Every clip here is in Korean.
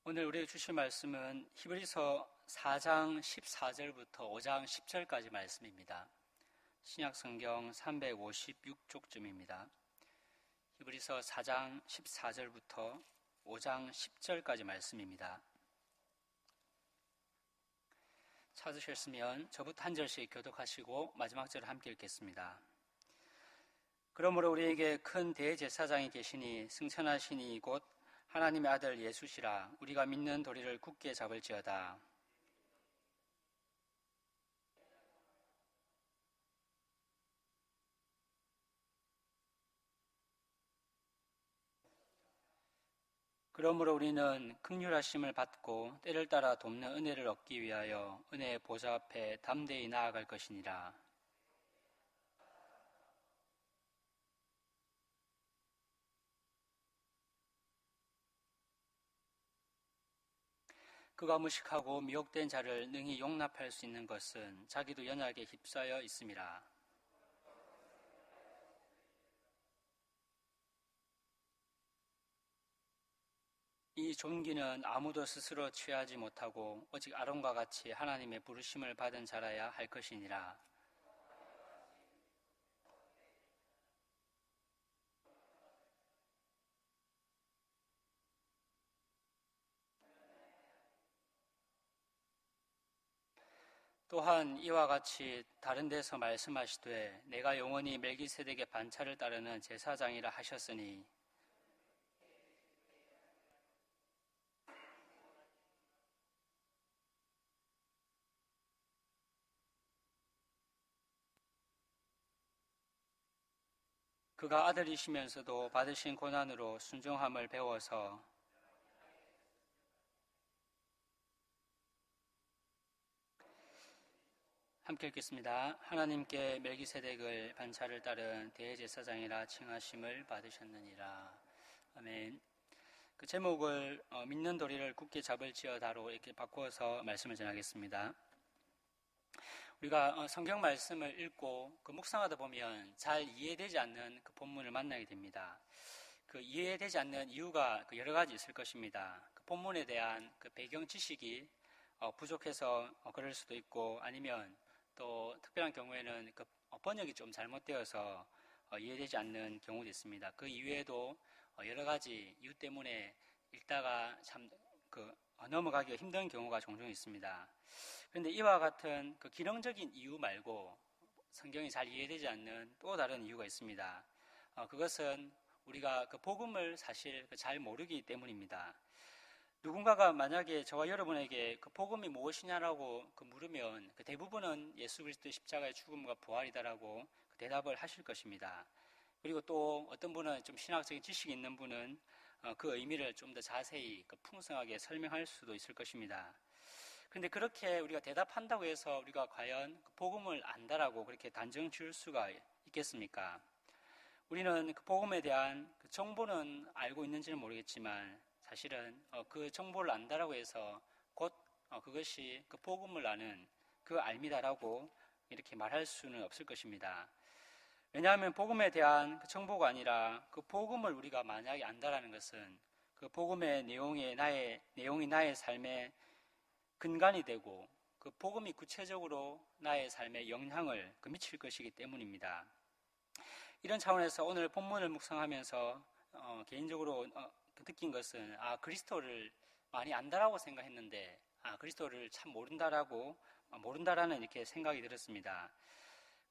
오늘 우리에게 주실 말씀은 히브리서 4장 14절부터 5장 10절까지 말씀입니다. 신약성경 356쪽쯤입니다. 히브리서 4장 14절부터 5장 10절까지 말씀입니다. 찾으셨으면 저부터 한 절씩 교독하시고 마지막 절을 함께 읽겠습니다. 그러므로 우리에게 큰 대제사장이 계시니 승천하시니 곧 하나님의 아들 예수시라. 우리가 믿는 도리를 굳게 잡을지어다. 그러므로 우리는 긍휼하심을 받고 때를 따라 돕는 은혜를 얻기 위하여 은혜의 보좌 앞에 담대히 나아갈 것이니라. 그가 무식하고 미혹된 자를 능히 용납할 수 있는 것은 자기도 연약에 휩싸여 있음이라. 이 존귀는 아무도 스스로 취하지 못하고 오직 아론과 같이 하나님의 부르심을 받은 자라야 할 것이니라. 또한 이와 같이 다른 데서 말씀하시되 내가 영원히 멜기세덱의 반차를 따르는 제사장이라 하셨으니 그가 아들이시면서도 받으신 고난으로 순종함을 배워서 함께 읽겠습니다. 하나님께 멜기세덱을 반차를 따른 대제사장이라 칭하심을 받으셨느니라. 아멘. 그 제목을 믿는 도리를 굳게 잡을지어다로 이렇게 바꾸어서 말씀을 전하겠습니다. 우리가 성경 말씀을 읽고 그 묵상하다 보면 잘 이해되지 않는 그 본문을 만나게 됩니다. 그 이해되지 않는 이유가 여러 가지 있을 것입니다. 그 본문에 대한 그 배경 지식이 부족해서 그럴 수도 있고, 아니면 또 특별한 경우에는 그 번역이 좀 잘못되어서 이해되지 않는 경우도 있습니다. 그 이외에도 여러 가지 이유 때문에 읽다가 참 넘어가기가 힘든 경우가 종종 있습니다. 그런데 이와 같은 그 기능적인 이유 말고 성경이 잘 이해되지 않는 또 다른 이유가 있습니다. 그것은 우리가 그 복음을 사실 잘 모르기 때문입니다. 누군가가 만약에 저와 여러분에게 그 복음이 무엇이냐라고 물으면 그 대부분은 예수 그리스도의 십자가의 죽음과 부활이다라고 대답을 하실 것입니다. 그리고 또 어떤 분은 좀 신학적인 지식이 있는 분은 그 의미를 좀 더 자세히 풍성하게 설명할 수도 있을 것입니다. 그런데 그렇게 우리가 대답한다고 해서 우리가 과연 복음을 안다라고 그렇게 단정 지을 수가 있겠습니까? 우리는 그 복음에 대한 그 정보는 알고 있는지는 모르겠지만 사실은 그 정보를 안다라고 해서 곧 그것이 그 복음을 아는 그 알미다라고 이렇게 말할 수는 없을 것입니다. 왜냐하면 복음에 대한 그 정보가 아니라 그 복음을 우리가 만약에 안다라는 것은 그 복음의 내용이 나의 삶의 근간이 되고 그 복음이 구체적으로 나의 삶에 영향을 미칠 것이기 때문입니다. 이런 차원에서 오늘 본문을 묵상하면서 개인적으로 느낀 것은 그리스도를 많이 안다라고 생각했는데 그리스도를 참 모른다라는 이렇게 생각이 들었습니다.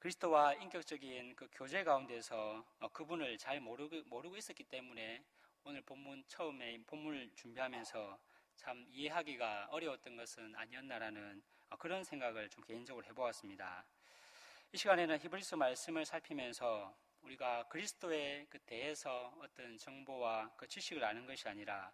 그리스도와 인격적인 그 교제 가운데서 그분을 잘 모르고 있었기 때문에 오늘 처음에 본문을 준비하면서 참 이해하기가 어려웠던 것은 아니었나라는 그런 생각을 좀 개인적으로 해보았습니다. 이 시간에는 히브리서 말씀을 살피면서 우리가 그리스도에 대해서 어떤 정보와 그 지식을 아는 것이 아니라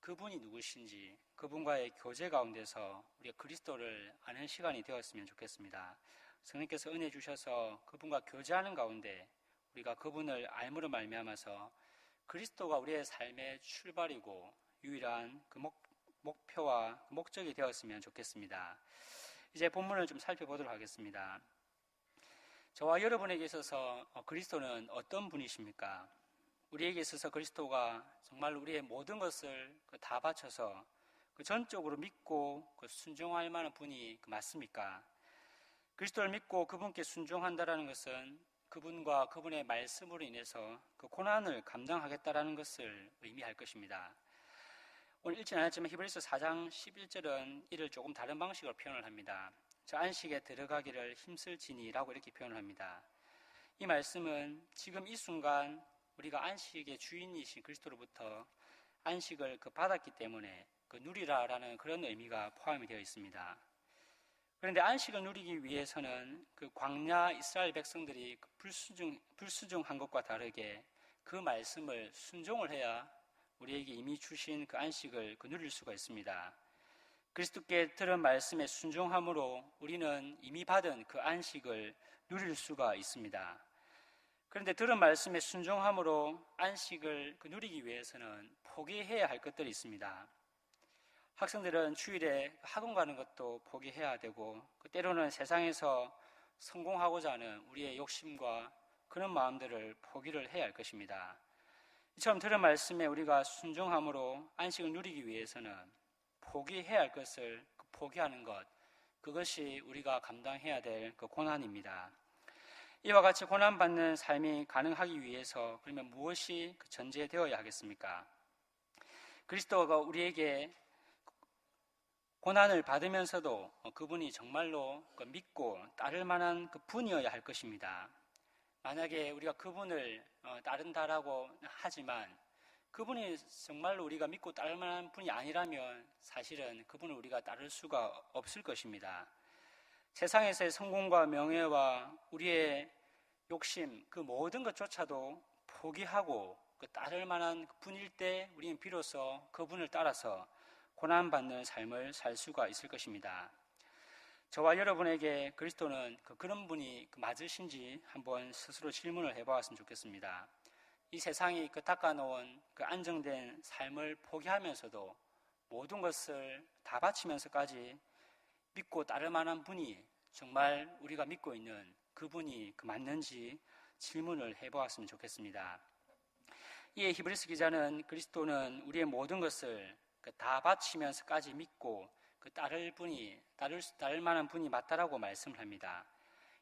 그분이 누구신지 그분과의 교제 가운데서 우리가 그리스도를 아는 시간이 되었으면 좋겠습니다. 성령께서 은혜 주셔서 그분과 교제하는 가운데 우리가 그분을 알므로 말미암아서 그리스도가 우리의 삶의 출발이고 유일한 그 목표와 목적이 되었으면 좋겠습니다. 이제 본문을 좀 살펴보도록 하겠습니다. 저와 여러분에게 있어서 그리스도는 어떤 분이십니까? 우리에게 있어서 그리스도가 정말 우리의 모든 것을 다 바쳐서 전적으로 믿고 순종할 만한 분이 맞습니까? 그리스도를 믿고 그분께 순종한다라는 것은 그분과 그분의 말씀으로 인해서 그 고난을 감당하겠다라는 것을 의미할 것입니다. 오늘 읽지 않았지만 히브리서 4장 11절은 이를 조금 다른 방식으로 표현을 합니다. 저 안식에 들어가기를 힘쓸지니라고 이렇게 표현을 합니다. 이 말씀은 지금 이 순간 우리가 안식의 주인이신 그리스도로부터 안식을 받았기 때문에 누리라라는 그런 의미가 포함이 되어 있습니다. 그런데 안식을 누리기 위해서는 광야 이스라엘 백성들이 불순종한 것과 다르게 그 말씀을 순종을 해야 우리에게 이미 주신 그 안식을 누릴 수가 있습니다. 그리스도께 들은 말씀에 순종함으로 우리는 이미 받은 그 안식을 누릴 수가 있습니다. 그런데 들은 말씀에 순종함으로 안식을 누리기 위해서는 포기해야 할 것들이 있습니다. 학생들은 주일에 학원 가는 것도 포기해야 되고 때로는 세상에서 성공하고자 하는 우리의 욕심과 그런 마음들을 포기를 해야 할 것입니다. 이처럼 들은 말씀에 우리가 순종함으로 안식을 누리기 위해서는 포기해야 할 것을 포기하는 것, 그것이 우리가 감당해야 될 고난입니다. 이와 같이 고난받는 삶이 가능하기 위해서 그러면 무엇이 전제되어야 하겠습니까? 그리스도가 우리에게 고난을 받으면서도 그분이 정말로 믿고 따를 만한 분이어야 할 것입니다. 만약에 우리가 그분을 따른다라고 하지만 그분이 정말로 우리가 믿고 따를 만한 분이 아니라면 사실은 그분을 우리가 따를 수가 없을 것입니다. 세상에서의 성공과 명예와 우리의 욕심, 그 모든 것조차도 포기하고 따를 만한 분일 때 우리는 비로소 그분을 따라서 고난받는 삶을 살 수가 있을 것입니다. 저와 여러분에게 그리스도는 그런 분이 맞으신지 한번 스스로 질문을 해보았으면 좋겠습니다. 이 세상이 닦아놓은 안정된 삶을 포기하면서도 모든 것을 다 바치면서까지 믿고 따를 만한 분이 정말 우리가 믿고 있는 그분이 맞는지 질문을 해보았으면 좋겠습니다. 이에 히브리서 기자는 그리스도는 우리의 모든 것을 다 바치면서까지 믿고 따를 만한 분이 맞다라고 말씀을 합니다.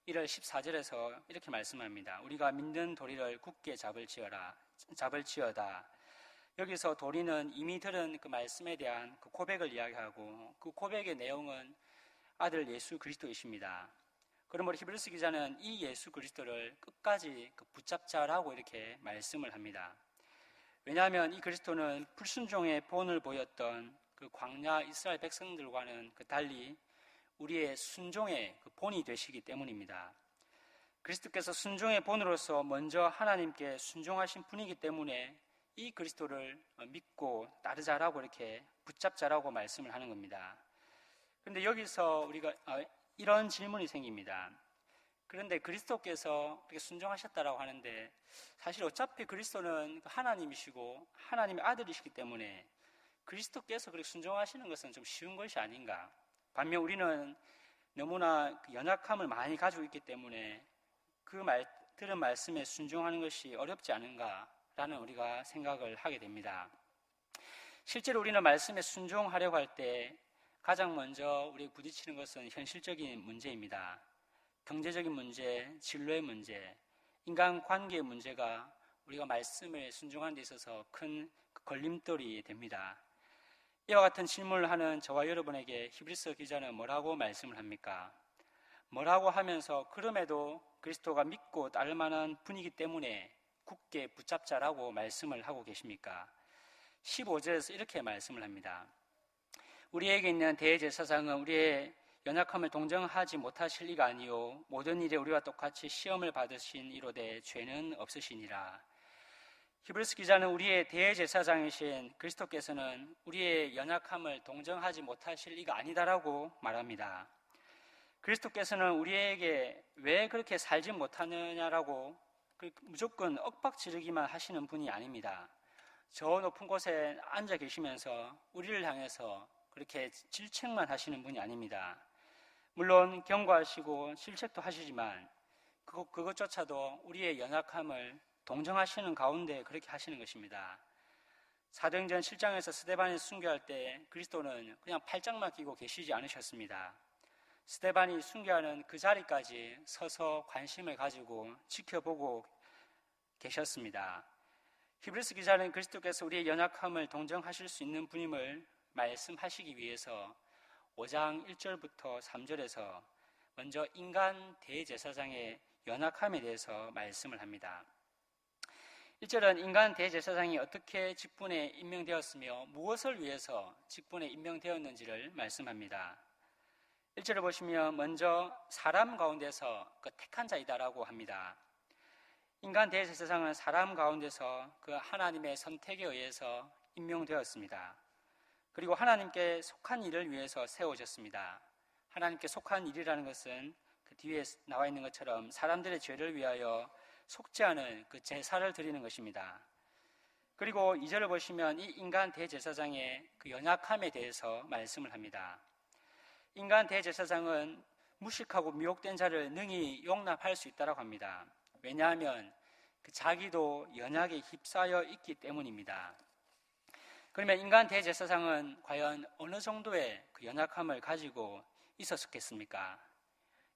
이를 14절에서 이렇게 말씀합니다. 우리가 믿는 도리를 굳게 잡을지어다. 여기서 도리는 이미 들은 말씀에 대한 고백을 이야기하고 그 고백의 내용은 아들 예수 그리스도이십니다. 그러므로 히브리서 기자는 이 예수 그리스도를 끝까지 붙잡자라고 이렇게 말씀을 합니다. 왜냐하면 이 그리스도는 불순종의 본을 보였던 광야 이스라엘 백성들과는 달리 우리의 순종의 본이 되시기 때문입니다. 그리스도께서 순종의 본으로서 먼저 하나님께 순종하신 분이기 때문에 이 그리스도를 믿고 따르자라고 이렇게 붙잡자라고 말씀을 하는 겁니다. 그런데 여기서 우리가 이런 질문이 생깁니다. 그런데 그리스도께서 이렇게 순종하셨다라고 하는데 사실 어차피 그리스도는 하나님이시고 하나님의 아들이시기 때문에 그리스도께서 그렇게 순종하시는 것은 좀 쉬운 것이 아닌가. 반면 우리는 너무나 연약함을 많이 가지고 있기 때문에 들은 말씀에 순종하는 것이 어렵지 않은가라는 우리가 생각을 하게 됩니다. 실제로 우리는 말씀에 순종하려고 할 때 가장 먼저 우리가 부딪히는 것은 현실적인 문제입니다. 경제적인 문제, 진로의 문제, 인간관계의 문제가 우리가 말씀에 순종하는 데 있어서 큰 걸림돌이 됩니다. 이와 같은 질문을 하는 저와 여러분에게 히브리서 기자는 뭐라고 말씀을 합니까? 뭐라고 하면서 그럼에도 그리스도가 믿고 따를 만한 분이기 때문에 굳게 붙잡자라고 말씀을 하고 계십니까? 15절에서 이렇게 말씀을 합니다. 우리에게 있는 대제사장은 우리의 연약함을 동정하지 못하실 이가 아니요 모든 일에 우리와 똑같이 시험을 받으신 이로되 죄는 없으시니라. 히브리서 기자는 우리의 대제사장이신 그리스도께서는 우리의 연약함을 동정하지 못하실 이가 아니다라고 말합니다. 그리스도께서는 우리에게 왜 그렇게 살지 못하느냐라고 무조건 엇박지르기만 하시는 분이 아닙니다. 저 높은 곳에 앉아 계시면서 우리를 향해서 그렇게 질책만 하시는 분이 아닙니다. 물론 경고하시고 질책도 하시지만 그것조차도 우리의 연약함을 동정하시는 가운데 그렇게 하시는 것입니다. 사도행전 7장에서 스데반이 순교할 때 그리스도는 그냥 팔짱만 끼고 계시지 않으셨습니다. 스데반이 순교하는 그 자리까지 서서 관심을 가지고 지켜보고 계셨습니다. 히브리서 기자는 그리스도께서 우리의 연약함을 동정하실 수 있는 분임을 말씀하시기 위해서 5장 1절부터 3절에서 먼저 인간 대제사장의 연약함에 대해서 말씀을 합니다. 1절은 인간 대제사장이 어떻게 직분에 임명되었으며 무엇을 위해서 직분에 임명되었는지를 말씀합니다. 1절을 보시면 먼저 사람 가운데서 그 택한 자이다라고 합니다. 인간 대제사장은 사람 가운데서 그 하나님의 선택에 의해서 임명되었습니다. 그리고 하나님께 속한 일을 위해서 세워졌습니다. 하나님께 속한 일이라는 것은 그 뒤에 나와 있는 것처럼 사람들의 죄를 위하여 속죄하는 그 제사를 드리는 것입니다. 그리고 2절을 보시면 이 인간 대제사장의 그 연약함에 대해서 말씀을 합니다. 인간 대제사장은 무식하고 미혹된 자를 능히 용납할 수 있다고 합니다. 왜냐하면 그 자기도 연약에 휩싸여 있기 때문입니다. 그러면 인간 대제사장은 과연 어느 정도의 그 연약함을 가지고 있었겠습니까?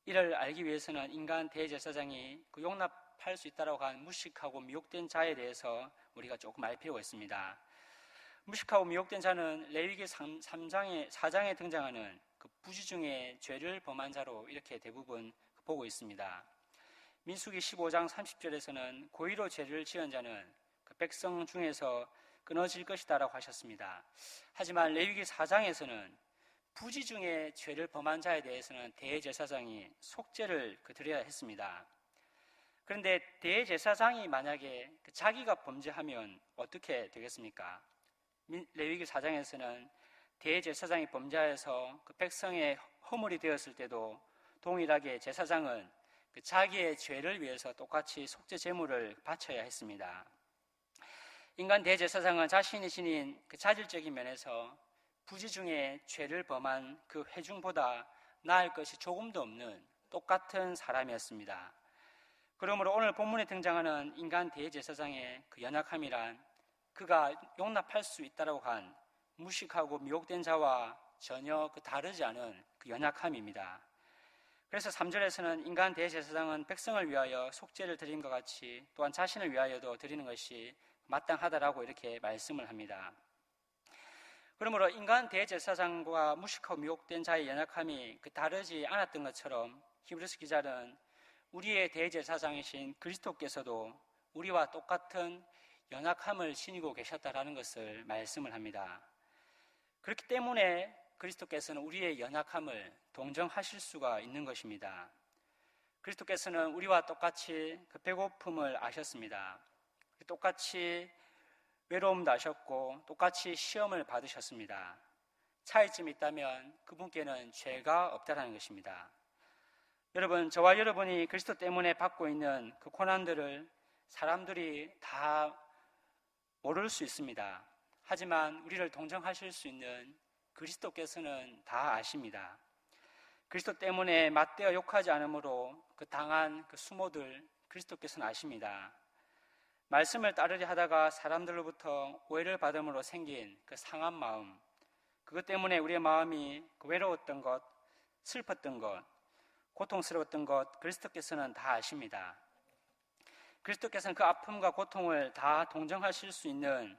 이를 알기 위해서는 인간 대제사장이 그 용납할 수 있다고 한 무식하고 미혹된 자에 대해서 우리가 조금 알 필요가 있습니다. 무식하고 미혹된 자는 레위기 4장에 등장하는 그 부지 중에 죄를 범한 자로 이렇게 대부분 보고 있습니다. 민수기 15장 30절에서는 고의로 죄를 지은 자는 그 백성 중에서 끊어질 것이다라고 하셨습니다. 하지만 레위기 4장에서는 부지 중에 죄를 범한 자에 대해서는 대제사장이 속죄를 드려야 했습니다. 그런데 대제사장이 만약에 자기가 범죄하면 어떻게 되겠습니까? 레위기 4장에서는 대제사장이 범죄하여서 그 백성의 허물이 되었을 때도 동일하게 제사장은 자기의 죄를 위해서 똑같이 속죄 제물을 바쳐야 했습니다. 인간 대제사장은 자신이 지닌 그 자질적인 면에서 부지 중에 죄를 범한 그 회중보다 나을 것이 조금도 없는 똑같은 사람이었습니다. 그러므로 오늘 본문에 등장하는 인간 대제사장의 그 연약함이란 그가 용납할 수 있다고 한 무식하고 미혹된 자와 전혀 다르지 않은 그 연약함입니다. 그래서 3절에서는 인간 대제사장은 백성을 위하여 속죄를 드린 것 같이 또한 자신을 위하여도 드리는 것이 마땅하다라고 이렇게 말씀을 합니다. 그러므로 인간 대제사장과 무식하고 미혹된 자의 연약함이 다르지 않았던 것처럼 히브리서 기자는 우리의 대제사장이신 그리스도께서도 우리와 똑같은 연약함을 지니고 계셨다라는 것을 말씀을 합니다. 그렇기 때문에 그리스도께서는 우리의 연약함을 동정하실 수가 있는 것입니다. 그리스도께서는 우리와 똑같이 그 배고픔을 아셨습니다. 똑같이 외로움도 아셨고 똑같이 시험을 받으셨습니다. 차이점이 있다면 그분께는 죄가 없다는 것입니다. 여러분, 저와 여러분이 그리스도 때문에 받고 있는 그 고난들을 사람들이 다 모를 수 있습니다. 하지만 우리를 동정하실 수 있는 그리스도께서는 다 아십니다. 그리스도 때문에 맞대어 욕하지 않으므로 그 당한 그 수모들 그리스도께서는 아십니다. 말씀을 따르려 하다가 사람들로부터 오해를 받음으로 생긴 그 상한 마음, 그것 때문에 우리의 마음이 외로웠던 것, 슬펐던 것, 고통스러웠던 것 그리스도께서는 다 아십니다. 그리스도께서는 그 아픔과 고통을 다 동정하실 수 있는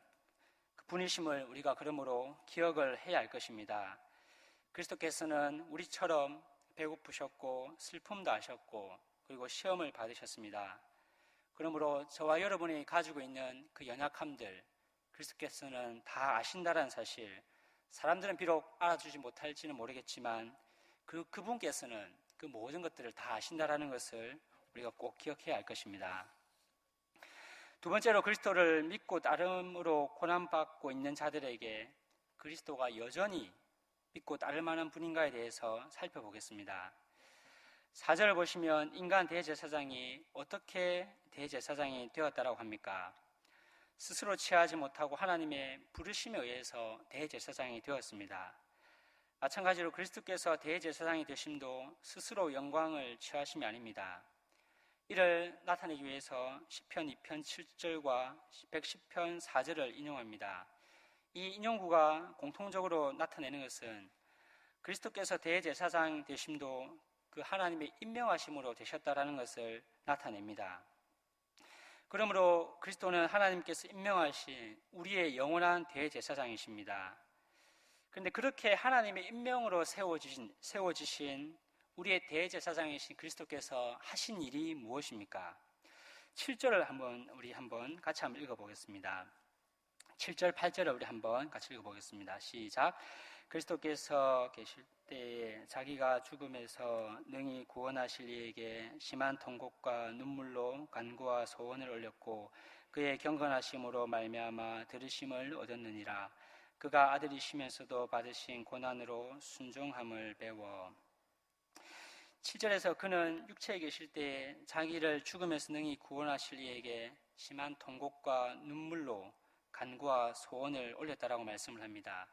그 분이심을 우리가 그러므로 기억을 해야 할 것입니다. 그리스도께서는 우리처럼 배고프셨고 슬픔도 하셨고 그리고 시험을 받으셨습니다. 그러므로 저와 여러분이 가지고 있는 그 연약함들 그리스도께서는 다 아신다는 사실, 사람들은 비록 알아주지 못할지는 모르겠지만 그분께서는 그 모든 것들을 다 아신다라는 것을 우리가 꼭 기억해야 할 것입니다. 두 번째로 그리스도를 믿고 따름으로 고난받고 있는 자들에게 그리스도가 여전히 믿고 따를 만한 분인가에 대해서 살펴보겠습니다. 4절을 보시면 인간 대제사장이 어떻게 대제사장이 되었다라고 합니까? 스스로 취하지 못하고 하나님의 부르심에 의해서 대제사장이 되었습니다. 마찬가지로 그리스도께서 대제사장이 되심도 스스로 영광을 취하심이 아닙니다. 이를 나타내기 위해서 시편 2편 7절과 110편 4절을 인용합니다. 이 인용구가 공통적으로 나타내는 것은 그리스도께서 대제사장 되심도 그 하나님의 임명하심으로 되셨다라는 것을 나타냅니다. 그러므로 그리스도는 하나님께서 임명하신 우리의 영원한 대제사장이십니다. 그런데 그렇게 하나님의 임명으로 세워지신 우리의 대제사장이신 그리스도께서 하신 일이 무엇입니까? 7절을 우리 같이 한번 읽어보겠습니다. 7절, 8절을 우리 한번 같이 읽어보겠습니다. 시작. 그리스도께서 계실 때에 자기가 죽음에서 능히 구원하실 이에게 심한 통곡과 눈물로 간구와 소원을 올렸고 그의 경건하심으로 말미암아 들으심을 얻었느니라. 그가 아들이시면서도 받으신 고난으로 순종함을 배워. 7절에서 그는 육체에 계실 때에 자기를 죽음에서 능히 구원하실 이에게 심한 통곡과 눈물로 간구와 소원을 올렸다라고 말씀을 합니다.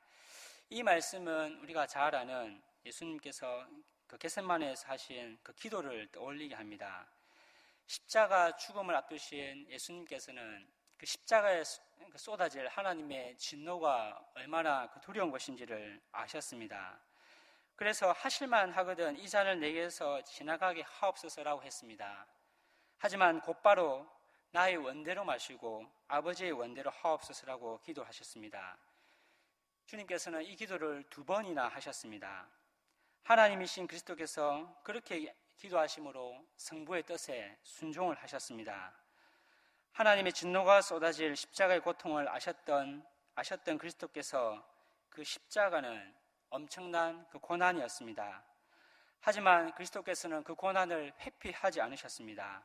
이 말씀은 우리가 잘 아는 예수님께서 그 겟세마네에서 하신 그 기도를 떠올리게 합니다. 십자가 죽음을 앞두신 예수님께서는 그 십자가에 쏟아질 하나님의 진노가 얼마나 두려운 것인지를 아셨습니다. 그래서 하실만 하거든 이 잔을 내게서 지나가게 하옵소서라고 했습니다. 하지만 곧바로 나의 원대로 마시고 아버지의 원대로 하옵소서라고 기도하셨습니다. 주님께서는 이 기도를 2번이나 하셨습니다. 하나님이신 그리스도께서 그렇게 기도하심으로 성부의 뜻에 순종을 하셨습니다. 하나님의 진노가 쏟아질 십자가의 고통을 아셨던 그리스도께서 그 십자가는 엄청난 그 고난이었습니다. 하지만 그리스도께서는 그 고난을 회피하지 않으셨습니다.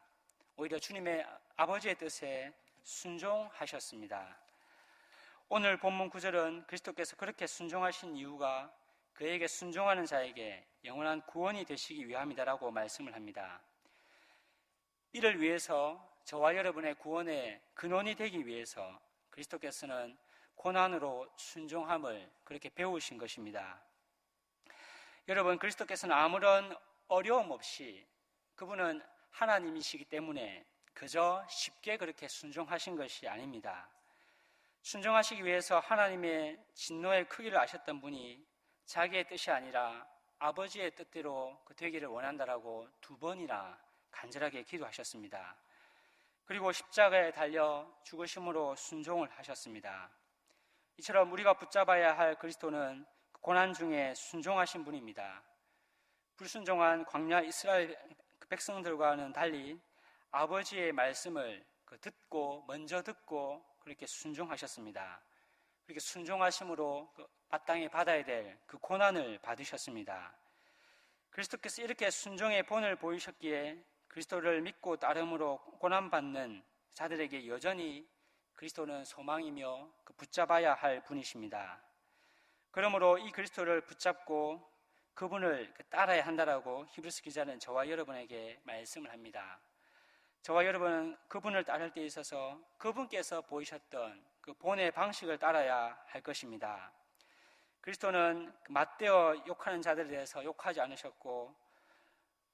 오히려 주님의 아버지의 뜻에 순종하셨습니다. 오늘 본문 9절은 그리스도께서 그렇게 순종하신 이유가 그에게 순종하는 자에게 영원한 구원이 되시기 위함이다라고 말씀을 합니다. 이를 위해서 저와 여러분의 구원의 근원이 되기 위해서 그리스도께서는 고난으로 순종함을 그렇게 배우신 것입니다. 여러분, 그리스도께서는 아무런 어려움 없이 그분은 하나님이시기 때문에 그저 쉽게 그렇게 순종하신 것이 아닙니다. 순종하시기 위해서 하나님의 진노의 크기를 아셨던 분이 자기의 뜻이 아니라 아버지의 뜻대로 되기를 원한다라고 2번이나 간절하게 기도하셨습니다. 그리고 십자가에 달려 죽으심으로 순종을 하셨습니다. 이처럼 우리가 붙잡아야 할 그리스도는 고난 중에 순종하신 분입니다. 불순종한 광야 이스라엘 백성들과는 달리 아버지의 말씀을 먼저 듣고 그렇게 순종하셨습니다. 그렇게 순종하심으로 마땅히 받아야 될 그 고난을 받으셨습니다. 그리스도께서 이렇게 순종의 본을 보이셨기에 그리스도를 믿고 따름으로 고난받는 자들에게 여전히 그리스도는 소망이며 붙잡아야 할 분이십니다. 그러므로 이 그리스도를 붙잡고 그분을 따라야 한다라고 히브리서 기자는 저와 여러분에게 말씀을 합니다. 저와 여러분은 그분을 따를 때 있어서 그분께서 보이셨던 그 본의 방식을 따라야 할 것입니다. 그리스도는 맞대어 욕하는 자들에 대해서 욕하지 않으셨고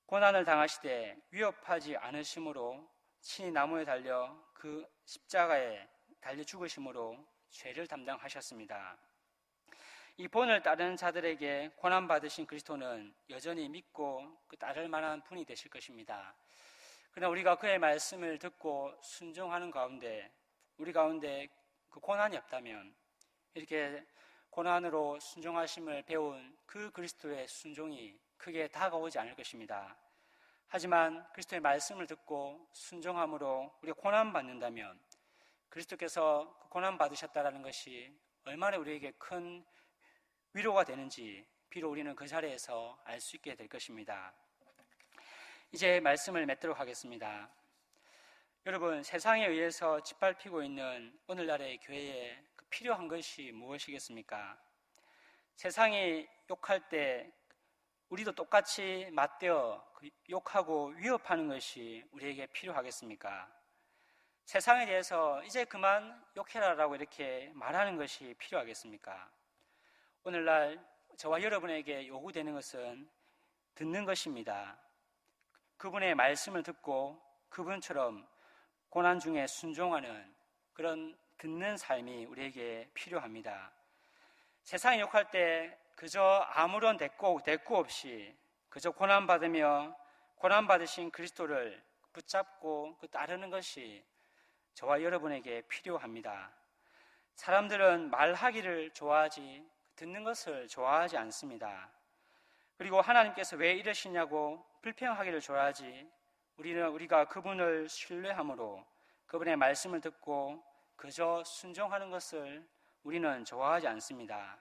고난을 당하시되 위협하지 않으심으로 친히 나무에 달려 그 십자가에 달려 죽으심으로 죄를 담당하셨습니다. 이 본을 따르는 자들에게 고난받으신 그리스도는 여전히 믿고 따를 만한 분이 되실 것입니다. 그러나 우리가 그의 말씀을 듣고 순종하는 가운데 우리 가운데 그 고난이 없다면 이렇게 고난으로 순종하심을 배운 그 그리스도의 순종이 크게 다가오지 않을 것입니다. 하지만 그리스도의 말씀을 듣고 순종함으로 우리가 고난받는다면 그리스도께서 고난받으셨다는 것이 얼마나 우리에게 큰 위로가 되는지 비록 우리는 그 자리에서 알 수 있게 될 것입니다. 이제 말씀을 맺도록 하겠습니다. 여러분, 세상에 의해서 짓밟히고 있는 오늘날의 교회에 필요한 것이 무엇이겠습니까? 세상이 욕할 때 우리도 똑같이 맞대어 욕하고 위협하는 것이 우리에게 필요하겠습니까? 세상에 대해서 이제 그만 욕해라라고 이렇게 말하는 것이 필요하겠습니까? 오늘날 저와 여러분에게 요구되는 것은 듣는 것입니다. 그분의 말씀을 듣고 그분처럼 고난 중에 순종하는 그런 듣는 삶이 우리에게 필요합니다. 세상이 욕할 때 그저 아무런 대꾸 없이 그저 고난받으며 고난받으신 그리스도를 붙잡고 따르는 것이 저와 여러분에게 필요합니다. 사람들은 말하기를 좋아하지 듣는 것을 좋아하지 않습니다. 그리고 하나님께서 왜 이러시냐고 불평하기를 좋아하지 우리가 그분을 신뢰함으로 그분의 말씀을 듣고 그저 순종하는 것을 우리는 좋아하지 않습니다.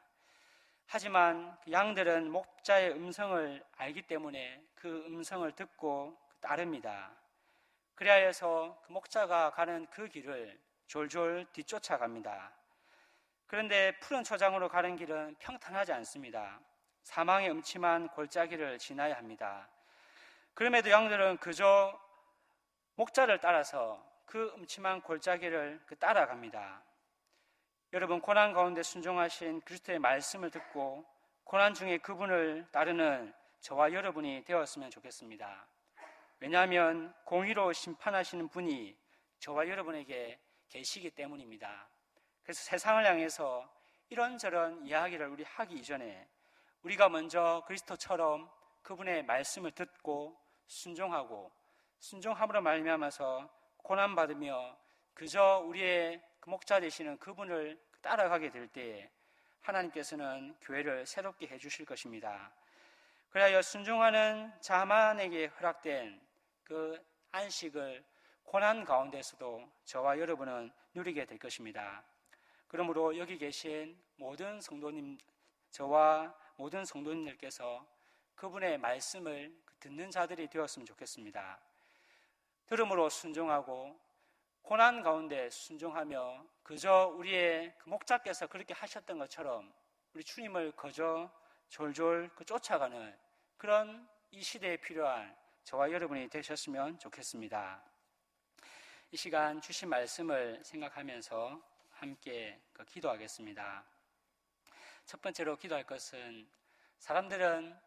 하지만 그 양들은 목자의 음성을 알기 때문에 그 음성을 듣고 따릅니다. 그리하여서 그 목자가 가는 그 길을 졸졸 뒤쫓아갑니다. 그런데 푸른 초장으로 가는 길은 평탄하지 않습니다. 사망의 음침한 골짜기를 지나야 합니다. 그럼에도 양들은 그저 목자를 따라서 그 음침한 골짜기를 따라갑니다. 여러분, 고난 가운데 순종하신 그리스도의 말씀을 듣고 고난 중에 그분을 따르는 저와 여러분이 되었으면 좋겠습니다. 왜냐하면 공의로 심판하시는 분이 저와 여러분에게 계시기 때문입니다. 그래서 세상을 향해서 이런저런 이야기를 우리 하기 이전에 우리가 먼저 그리스도처럼 그분의 말씀을 듣고 순종함으로 말미암아서 고난받으며 그저 우리의 그 목자 되시는 그분을 따라가게 될 때에 하나님께서는 교회를 새롭게 해주실 것입니다. 그리하여 순종하는 자만에게 허락된 그 안식을 고난 가운데서도 저와 여러분은 누리게 될 것입니다. 그러므로 여기 계신 모든 성도님, 저와 모든 성도님들께서 그분의 말씀을 듣는 자들이 되었으면 좋겠습니다. 들음으로 순종하고 고난 가운데 순종하며 그저 우리의 그 목자께서 그렇게 하셨던 것처럼 우리 주님을 그저 졸졸 쫓아가는 그런 이 시대에 필요한 저와 여러분이 되셨으면 좋겠습니다. 이 시간 주신 말씀을 생각하면서 함께 기도하겠습니다. 첫 번째로 기도할 것은 사람들은